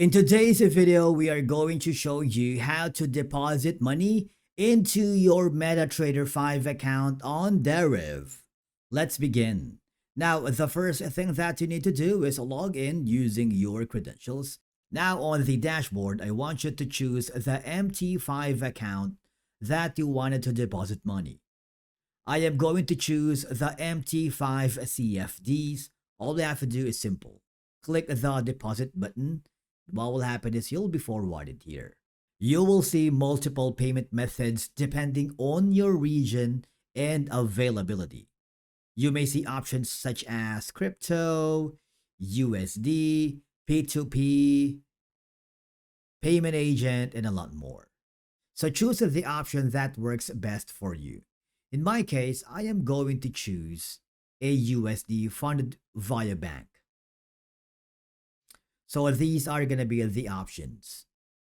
In today's video, we are going to show you how to deposit money into your MetaTrader 5 account on Deriv. Let's begin. Now, the first thing that you need to do is log in using your credentials. Now, on the dashboard, I want you to choose the MT5 account that you wanted to deposit money. I am going to choose the MT5 CFDs. All you have to do is simple. Click the deposit button. What will happen is you'll be forwarded here. You will see multiple payment methods depending on your region and availability. You may see options such as crypto, USD, P2P, payment agent, and a lot more. So choose the option that works best for you. In my case, I am going to choose a USD funded via bank. So these are going to be the options.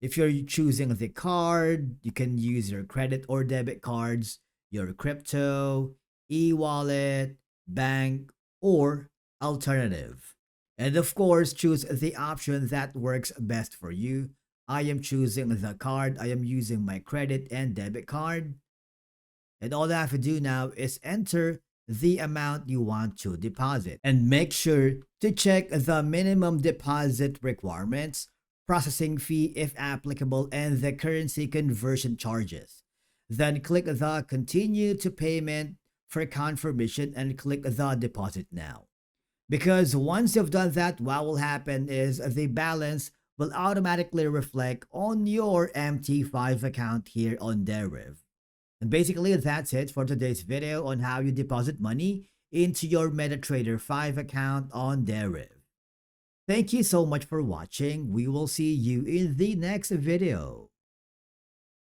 If you're choosing the card, you can use your credit or debit cards, your crypto, e-wallet, bank, or alternative. And of course, choose the option that works best for you. I am choosing the card. I am using my credit and debit card. And all I have to do now is enter the amount you want to deposit. And make sure to check the minimum deposit requirements, processing fee if applicable, and the currency conversion charges. Then click the continue to payment for confirmation and click the deposit now. Because once you've done that, what will happen is the balance will automatically reflect on your MT5 account here on Deriv. And basically, that's it for today's video on how you deposit money into your MetaTrader 5 account on Deriv. Thank you so much for watching. We will see you in the next video.